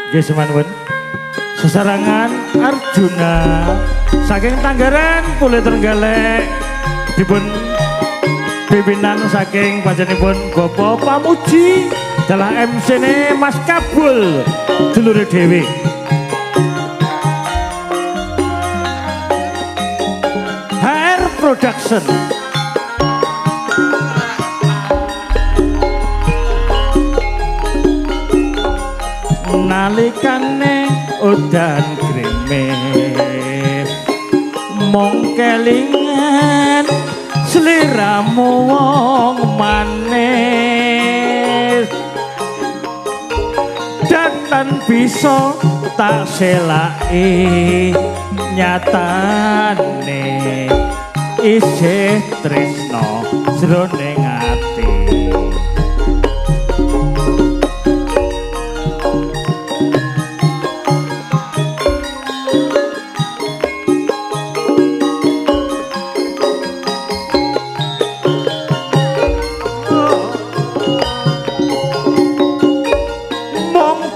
Nggih semanten. Sesarangan Arjuna saking Tanggaran Pule Trenggalek dipun pimpinan saking panjenenganipun Bapak Pamuji dalah MC-ne Mas Kabul dulure dhewe. HR Production. Nalikane udan grimis mong kelingan sliramu wong manis datan bisa tak selaki nyatane isih tresno jroning ati.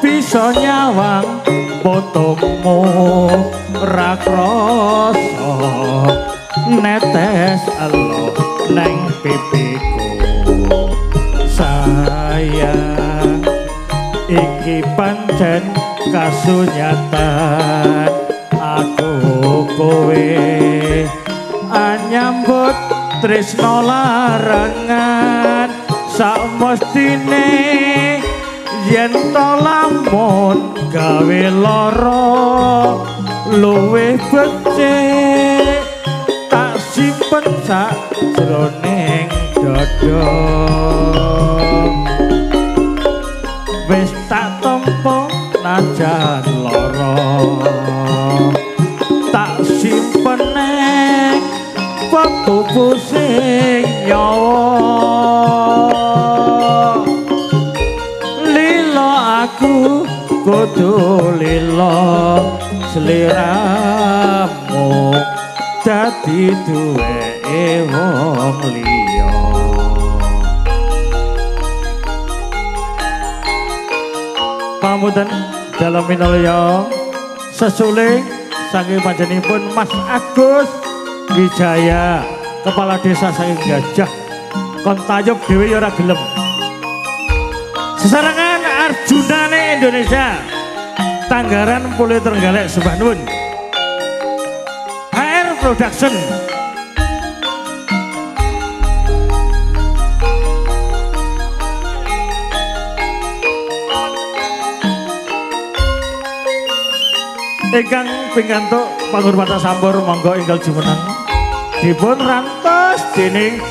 Bisa nyawang potongmu ra krasa netes elo neng pipiku sayang iki pancen kasunyatan aku kowe anyambut tresno larangan sakmestine yen to lamun gawe lara luwih becik tak simpen sak jroning dada wis tak tampa najan lara tak simpen ning wektu sing nyawa aku kudu lila sliramu dadi duweke wong liya. Pamunten dalam minulya sesuling saking panjenenganipun Mas Agus Wijaya kepala desa saking Gajah kon tayub dhewe ya ora gelem. Sesarangan Arjunane Indonesia Tanggaran Pule Trenggalek sembah nuwun. HR Production. Ingkang pingantuk panghormatan sampur monggo enggal jumeneng dipun rantos dening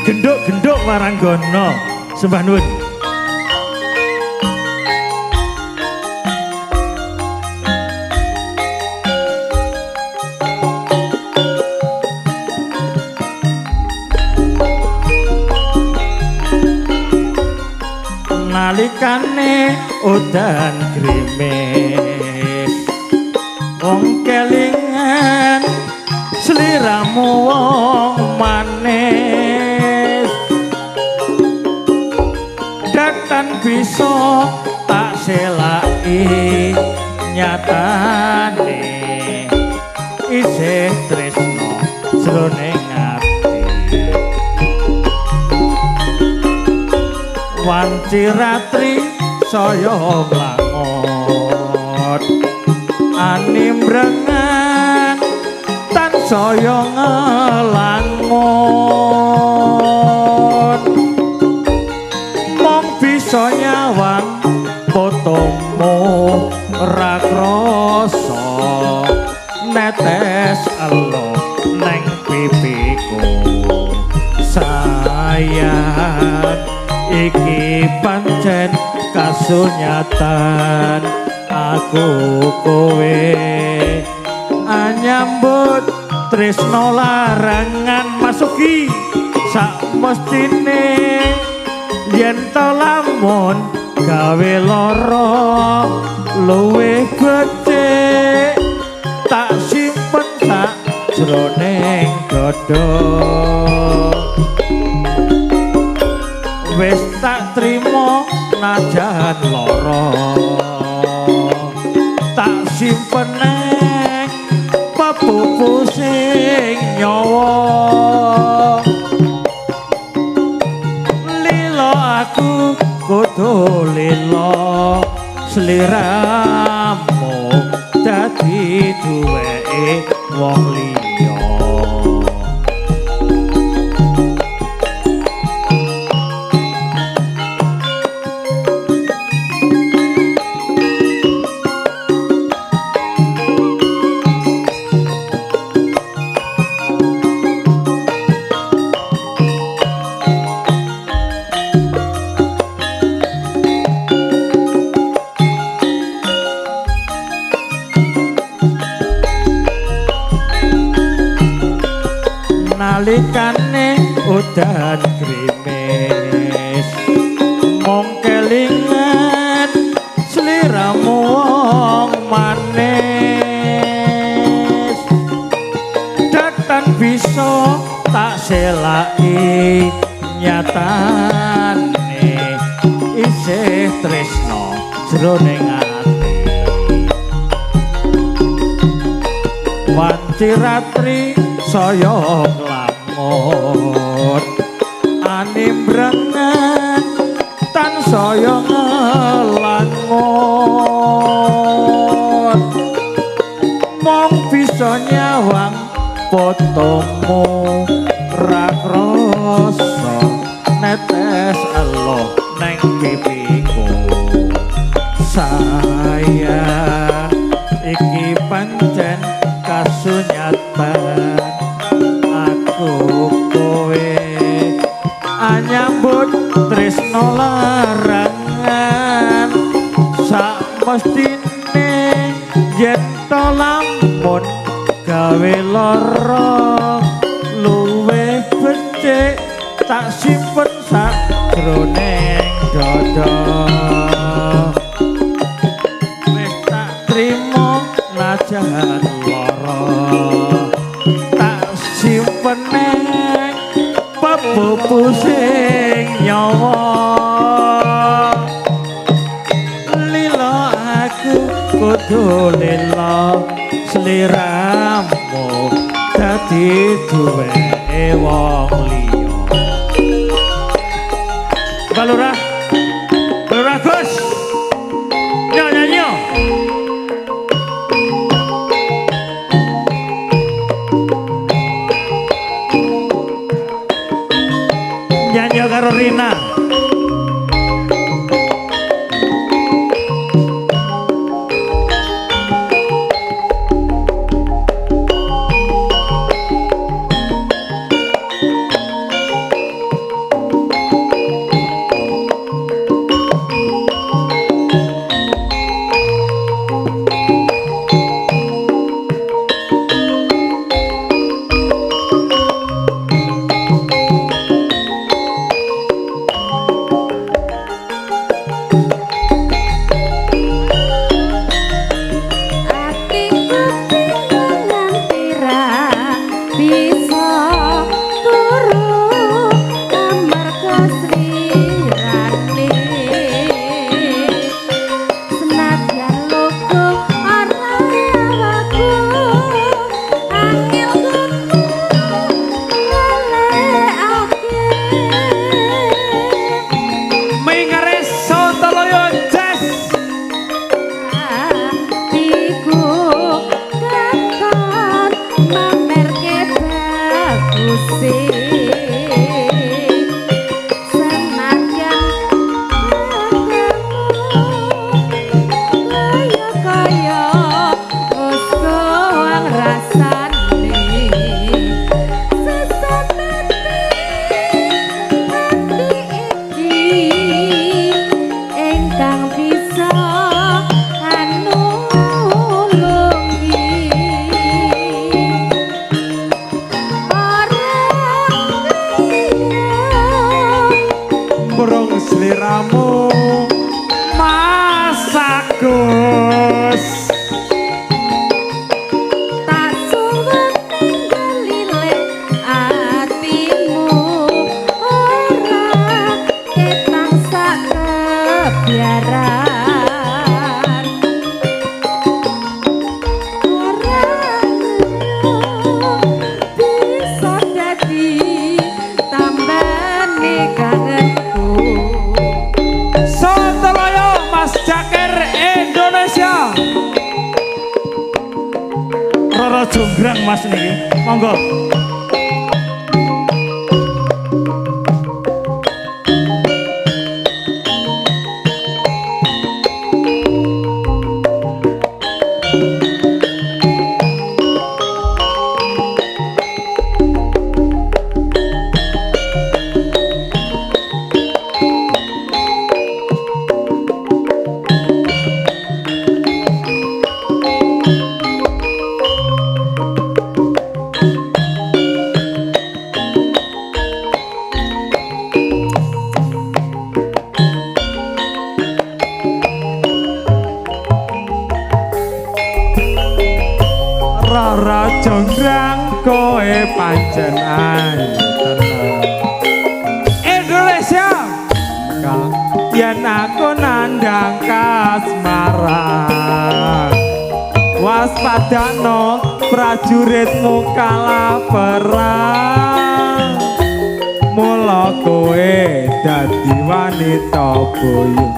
genduk-genduk Waranggana sembah nuwun. Nalikane udan grimis wong kelingan sliramu wong manis datan bisa tak selaki nyatane isih tresno jroning wanci ratri saya nglangot animbrengan tan saya ngelangot mong bisa nyawang potongmu ra krasa netes elo neng pipiku sayang iki pancen kasunyatan aku kowe anyambut tresno larangan masuki sak mestine yen to lamun gawe lara luwih becik tak simpen sak jroning dada wis tak trimo najan lara simpeneng pepupu sing nyawa lila aku kudu lila sliramu dadi duweke wong liya nalikane udan krimis mong kelingan sliramu wong manis datang bisa tak selaki nyatane isih tresno jroning ati wanci ratri saya nglamun animbrengan tan saya ngelangun mong bisa nyawang fotomu ra krasa netes elo neng pipiku sayang iki pancen kasunyatan kowe anyambut tresno larangan sak mestine yen to lampun gawe lara luwih becik tak simpen sak jroning dada wis tak trimo najan lara simpeneng pepupu sing nyawa lila aku kudu lila sliramu dadi duweke wong liya Balurah Balurah Gus nyanyi nyanyi karo Rina sliramu masak Gus tak suwun ninggalile atimu ora ketang sak kebiaran Mas niki. Monggo. Rara jonggrang koe pancen ayu tenan Indonesia. yen aku nandang kasmaran waspadano prajuritmu kalah perang mula koe dadi wanita boyongan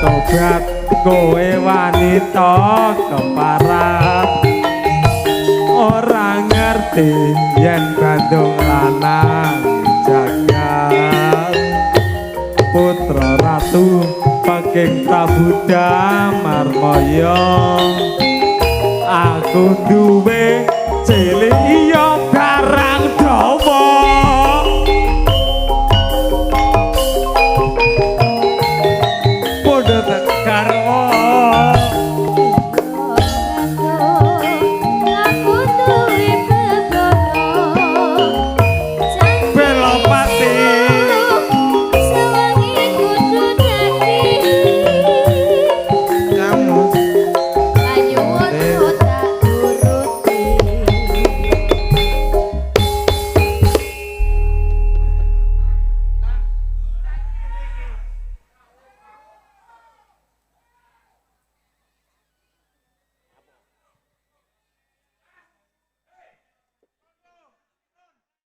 tobat kowe wanita keparat ora ngerti yen bandung lanang jagat putra ratu Paking Prabu Damarmaya aku duwe